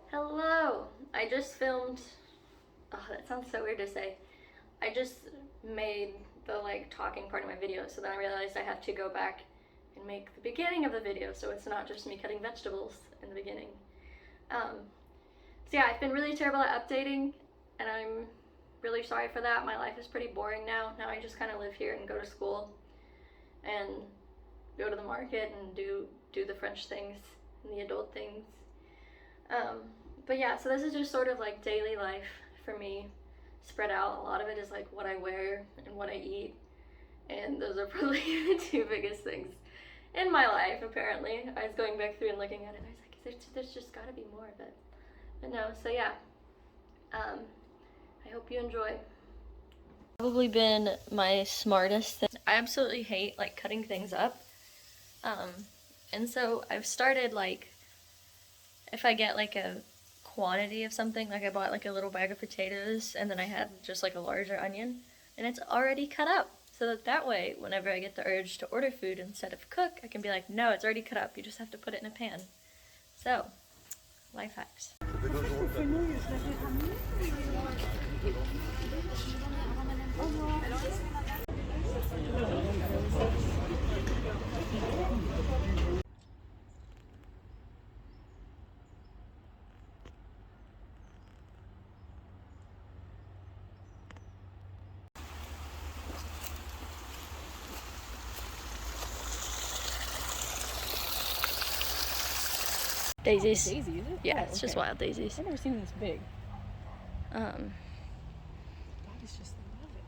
Hello! I just filmed, oh that sounds so weird to say. I just made the talking part of my video, so then I realized I have to go back and make the beginning of the video so it's not just me cutting vegetables in the beginning. So yeah, I've been really terrible at updating and I'm really sorry for that. My life is pretty boring now. Now I just kind of live here and go to school and go to the market and do the French things and the adult things. But yeah, so this is just sort of like daily life for me, spread out. A lot of it is like what I wear and what I eat, and those are probably the two biggest things in my life, apparently. I was going back through and looking at it, and I was like, there's just gotta be more of it. But no, so yeah, I hope you enjoy. Probably been my smartest thing. I absolutely hate like cutting things up. And so I've started if I get like a quantity of something, like I bought like a little bag of potatoes and then I had just like a larger onion and it's already cut up. So that way, whenever I get the urge to order food instead of cook, I can be like, no, it's already cut up. You just have to put it in a pan. So, life hacks. Daisies. Daisies? Yeah, it's just wild daisies. I've never seen them this big. That is just love it.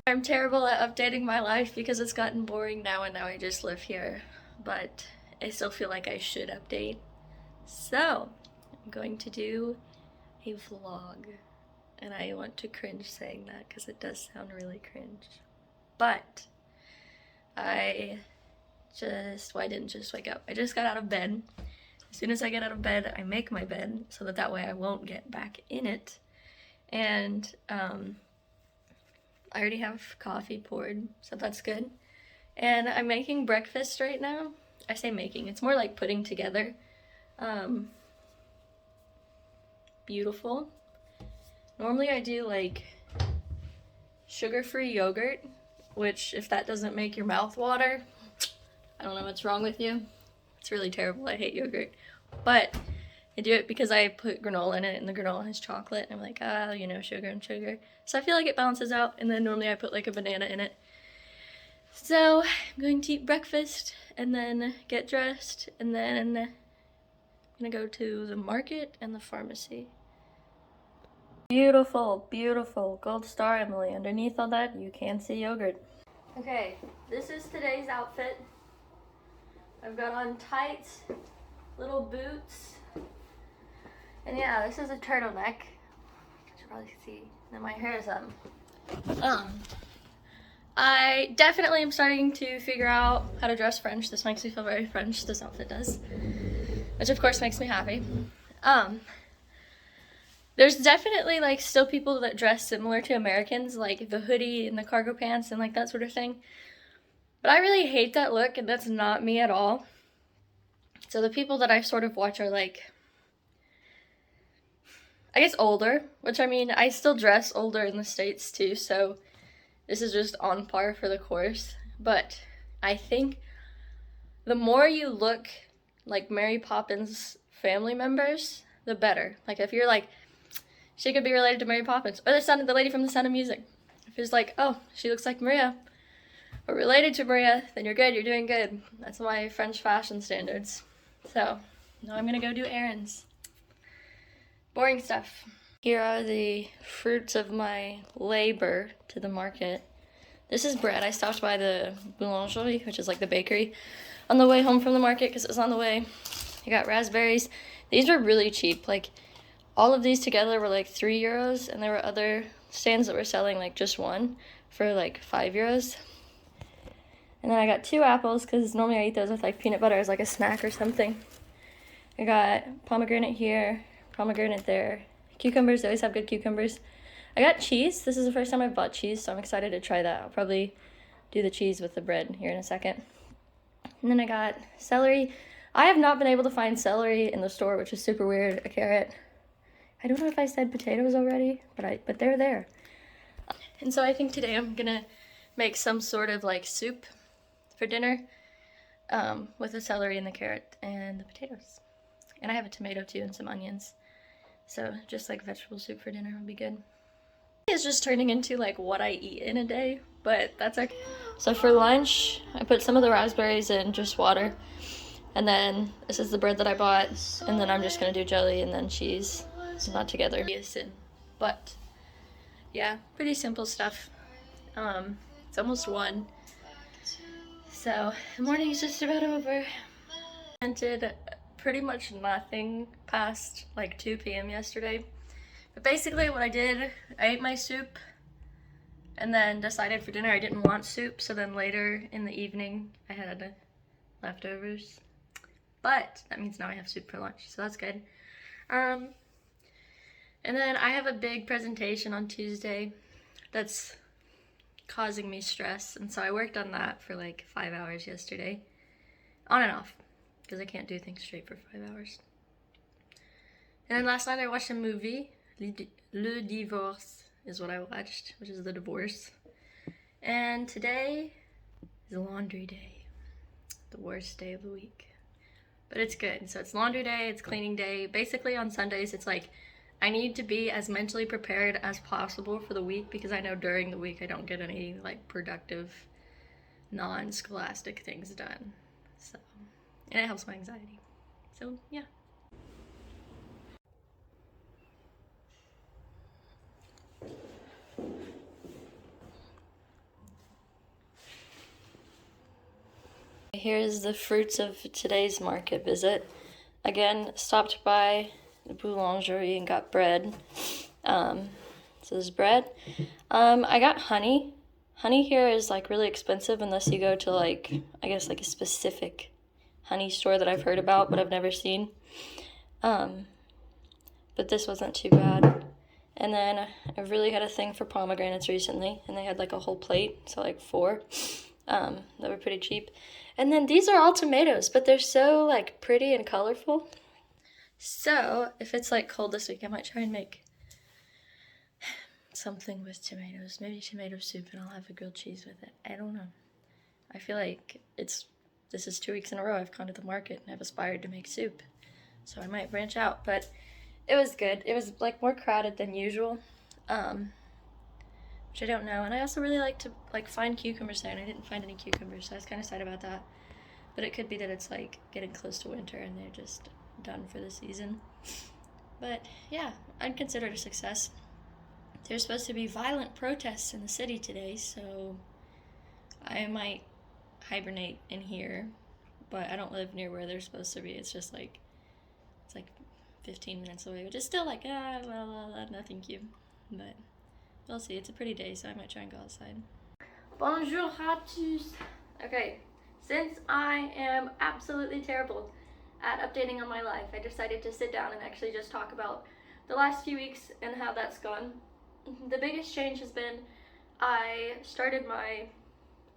I'm terrible at updating my life because it's gotten boring now and now I just live here. But I still feel like I should update. So, I'm going to do a vlog. And I want to cringe saying that because it does sound really cringe. But I didn't just wake up. I just got out of bed. As soon as I get out of bed, I make my bed so that way I won't get back in it. And I already have coffee poured, so that's good. And I'm making breakfast right now. I say making, it's more like putting together. Beautiful. Normally I do like sugar-free yogurt, which if that doesn't make your mouth water, I don't know what's wrong with you. It's really terrible. I hate yogurt. But I do it because I put granola in it and the granola has chocolate. And I'm like, sugar and sugar. So I feel like it balances out. And then normally I put like a banana in it. So I'm going to eat breakfast and then get dressed. And then I'm going to go to the market and the pharmacy. Beautiful, beautiful. Gold star, Emily. Underneath all that, you can see yogurt. Okay, this is today's outfit. I've got on tights, little boots, and yeah, this is a turtleneck. You can probably see. And then my hair is up. I definitely am starting to figure out how to dress French. This makes me feel very French, this outfit does. Which of course makes me happy. There's definitely like still people that dress similar to Americans, like the hoodie and the cargo pants and like that sort of thing. But I really hate that look, and that's not me at all. So the people that I sort of watch are like, I guess older, which I mean, I still dress older in the States too, so this is just on par for the course. But I think the more you look like Mary Poppins family members, the better. Like if you're like, she could be related to Mary Poppins, or the lady from The Sound of Music. If it's like, oh, she looks like Maria, or related to Maria, then you're good, you're doing good. That's my French fashion standards. So, now I'm gonna go do errands. Boring stuff. Here are the fruits of my labor to the market. This is bread. I stopped by the boulangerie, which is like the bakery, on the way home from the market because it was on the way. I got raspberries. These were really cheap. Like, all of these together were like 3 euros, and there were other stands that were selling like just one for like 5 euros. And then I got 2 apples because normally I eat those with like peanut butter as like a snack or something. I got pomegranate here, pomegranate there. Cucumbers, they always have good cucumbers. I got cheese. This is the first time I've bought cheese, so I'm excited to try that. I'll probably do the cheese with the bread here in a second. And then I got celery. I have not been able to find celery in the store, which is super weird. A carrot. I don't know if I said potatoes already, but they're there. And so I think today I'm gonna make some sort of like soup for dinner, with the celery and the carrot and the potatoes. And I have a tomato too and some onions. So just like vegetable soup for dinner would be good. It's just turning into like what I eat in a day, but that's okay. So for lunch, I put some of the raspberries in just water. And then this is the bread that I bought, and then I'm just gonna do jelly and then cheese. Not together. But yeah, pretty simple stuff. It's almost 1. So the morning is just about over. I did pretty much nothing past like 2 p.m. yesterday. But basically what I did, I ate my soup and then decided for dinner I didn't want soup. So then later in the evening I had leftovers. But that means now I have soup for lunch, so that's good. And then I have a big presentation on Tuesday that's causing me stress, and so I worked on that for like 5 hours yesterday, on and off, because I can't do things straight for 5 hours. And then last night I watched a movie, Le Divorce is what I watched, which is the divorce. And today is laundry day, the worst day of the week. But it's good. So it's laundry day, it's cleaning day. Basically on Sundays, it's like I need to be as mentally prepared as possible for the week, because I know during the week I don't get any like productive, non-scholastic things done. So, and it helps my anxiety. So yeah. Here's the fruits of today's market visit. Again, stopped by the boulangerie and got bread. So this is bread. I got honey. Honey here is like really expensive unless you go to like, I guess like a specific honey store that I've heard about but I've never seen. But this wasn't too bad. And then I've really had a thing for pomegranates recently, and they had like a whole plate, so like 4. That were pretty cheap. And then these are all tomatoes, but they're so like pretty and colorful. So if it's like cold this week, I might try and make something with tomatoes. Maybe tomato soup, and I'll have a grilled cheese with it. I don't know. I feel like this is 2 weeks in a row I've gone to the market and I've aspired to make soup. So I might branch out, but it was good. It was like more crowded than usual. Which I don't know. And I also really like to like find cucumbers there, and I didn't find any cucumbers, so I was kind of sad about that. But it could be that it's like getting close to winter and they're just done for the season. But yeah, I'd consider it a success. There's supposed to be violent protests in the city today, so I might hibernate in here. But I don't live near where they're supposed to be. It's just like, it's like 15 minutes away, which is still like, no thank you. But we'll see. It's a pretty day, so I might try and go outside. Bonjour à tous. Okay, since I am absolutely terrible at updating on my life, I decided to sit down and actually just talk about the last few weeks and how that's gone. The biggest change has been I started my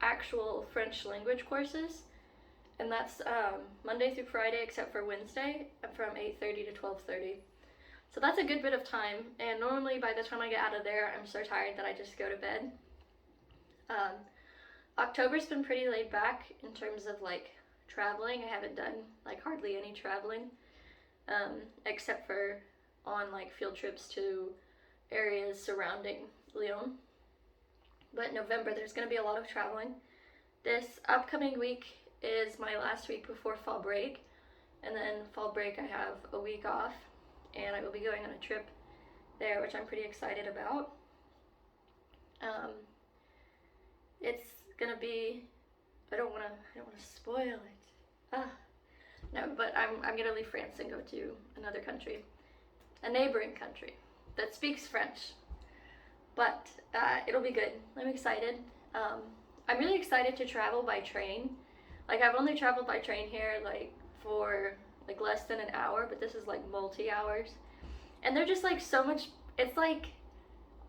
actual French language courses, and that's Monday through Friday except for Wednesday from 8:30 to 12:30. So that's a good bit of time, and normally by the time I get out of there, I'm so tired that I just go to bed. October's been pretty laid back in terms of like traveling. I haven't done like hardly any traveling, except for on like field trips to areas surrounding Lyon. But November, there's going to be a lot of traveling. This upcoming week is my last week before fall break, and then fall break I have a week off, and I will be going on a trip there, which I'm pretty excited about. It's gonna be, I don't wanna spoil it. No, but I'm gonna leave France and go to another country, a neighboring country that speaks French. But it'll be good. I'm excited. I'm really excited to travel by train. Like, I've only traveled by train here like for like less than an hour, but this is like multi-hours. And they're just like so much, it's like,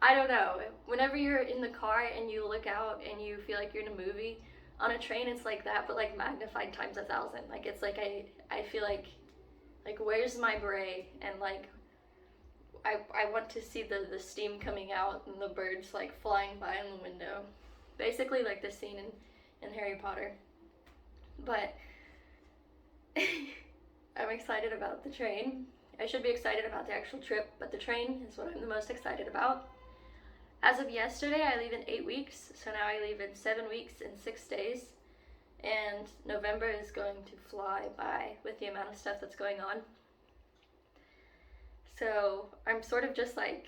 I don't know, whenever you're in the car and you look out and you feel like you're in a movie, on a train it's like that, but like magnified times 1,000. Like it's like I feel like where's my beret, and like I want to see the steam coming out and the birds like flying by in the window. Basically like the scene in Harry Potter. But I'm excited about the train. I should be excited about the actual trip, but the train is what I'm the most excited about. As of yesterday, I leave in 8 weeks, so now I leave in 7 weeks and 6 days. And November is going to fly by with the amount of stuff that's going on. So I'm sort of just like,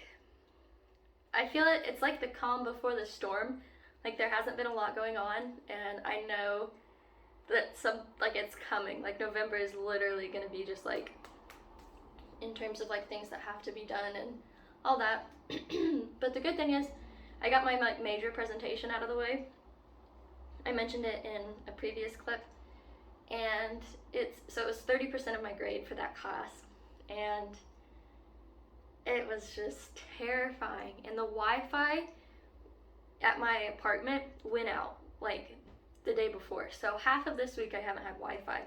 I feel it's like the calm before the storm. Like there hasn't been a lot going on, and I know that it's coming. Like November is literally gonna be just like, in terms of like things that have to be done and all that. But the good thing is, I got my like major presentation out of the way. I mentioned it in a previous clip, and it was 30% of my grade for that class, and it was just terrifying. And the Wi-Fi at my apartment went out like the day before, so half of this week I haven't had Wi-Fi.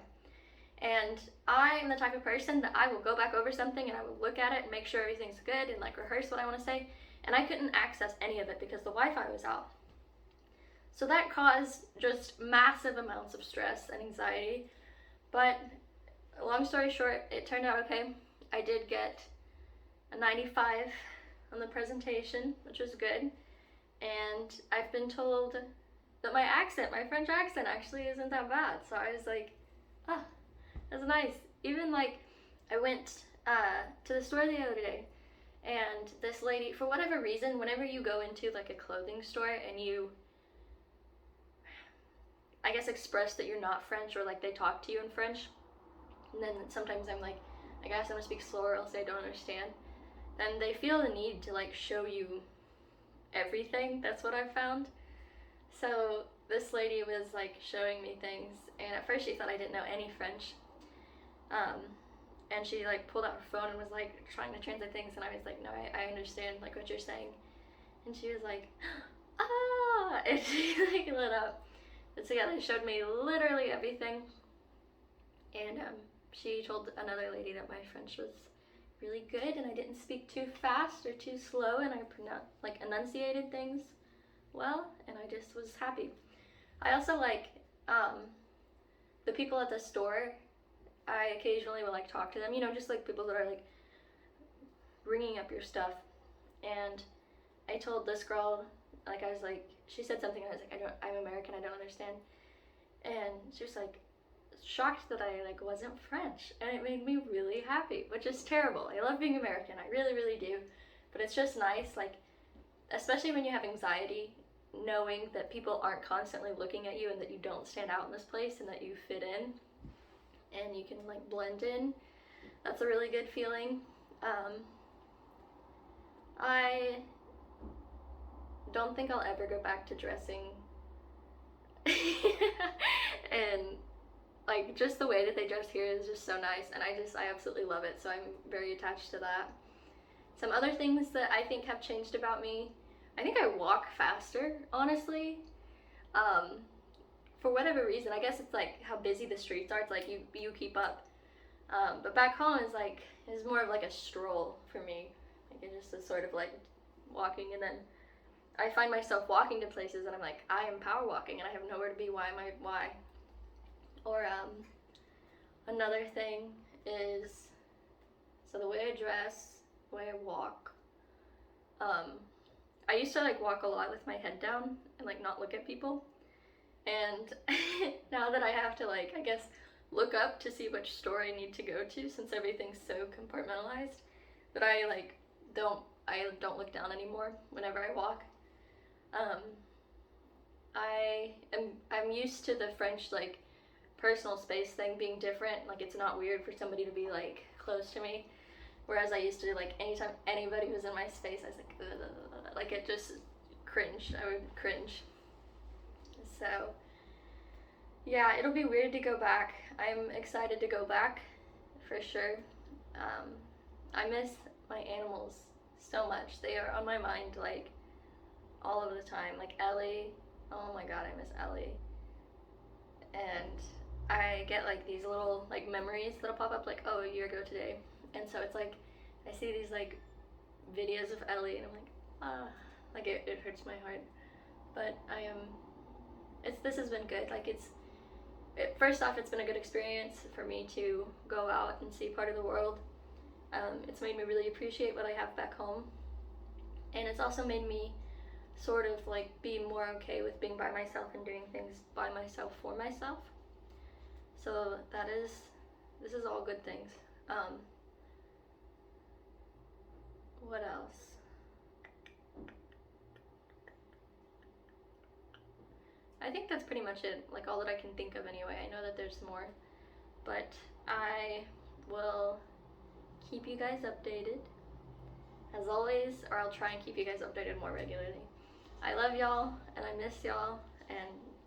And I am the type of person that I will go back over something and I will look at it and make sure everything's good and like rehearse what I want to say, and I couldn't access any of it because the Wi-Fi was out. So that caused just massive amounts of stress and anxiety. But long story short, it turned out okay. I did get a 95 on the presentation, which was good. And I've been told that my French accent actually isn't that bad. So I was like, ah, that's nice. Even like, I went to the store the other day, and this lady, for whatever reason, whenever you go into like a clothing store and you, I guess, express that you're not French, or like they talk to you in French, and then sometimes I'm like, I guess I'm gonna speak slower, else I don't understand. Then they feel the need to like show you everything. That's what I've found. So this lady was like showing me things, and at first she thought I didn't know any French. And she like pulled out her phone and was like trying to translate things, and I was like, no, I understand like what you're saying. And she was like, ah, and she like lit up. And so yeah, they showed me literally everything. And she told another lady that my French was really good, and I didn't speak too fast or too slow, and I enunciated things well, and I just was happy. I also like the people at the store. I occasionally will like talk to them, just like people that are like ringing up your stuff. And I told this girl, like, I was like, she said something, and I was like, I'm American, I don't understand. And she was like shocked that I like wasn't French, and it made me really happy, which is terrible. I love being American, I really, really do. But it's just nice, like, especially when you have anxiety, knowing that people aren't constantly looking at you, and that you don't stand out in this place, and that you fit in and you can like blend in. That's a really good feeling. I don't think I'll ever go back to dressing and like just the way that they dress here is just so nice, and I absolutely love it, so I'm very attached to that. Some other things that I think have changed about me, I think I walk faster, honestly. For whatever reason, I guess it's like how busy the streets are, it's like you keep up. But back home is more of like a stroll for me. Like it just is sort of like walking, and then I find myself walking to places and I'm like, I am power walking and I have nowhere to be, why? Or another thing is, so the way I dress, the way I walk, I used to like walk a lot with my head down and like not look at people. And now that I have to like, I guess, look up to see which store I need to go to, since everything's so compartmentalized, that I like don't look down anymore whenever I walk. I'm used to the French like personal space thing being different. Like it's not weird for somebody to be like close to me, whereas I used to like anytime anybody was in my space, I was like, ugh, like it just cringe. I would cringe. So yeah, it'll be weird to go back. I'm excited to go back for sure. I miss my animals so much. They are on my mind like all of the time. Like Ellie, oh my god, I miss Ellie. and I get like these little like memories that'll pop up like, oh, a year ago today. And so it's like I see these like videos of Ellie and I'm like, like it hurts my heart. But I am this has been good. Like first off, it's been a good experience for me to go out and see part of the world. It's made me really appreciate what I have back home, and it's also made me sort of like be more okay with being by myself and doing things by myself for myself. So this is all good things. What else? I think that's pretty much it, like all that I can think of anyway. I know that there's more, but I will keep you guys updated as always, or I'll try and keep you guys updated more regularly. I love y'all and I miss y'all, and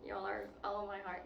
y'all are all in my heart.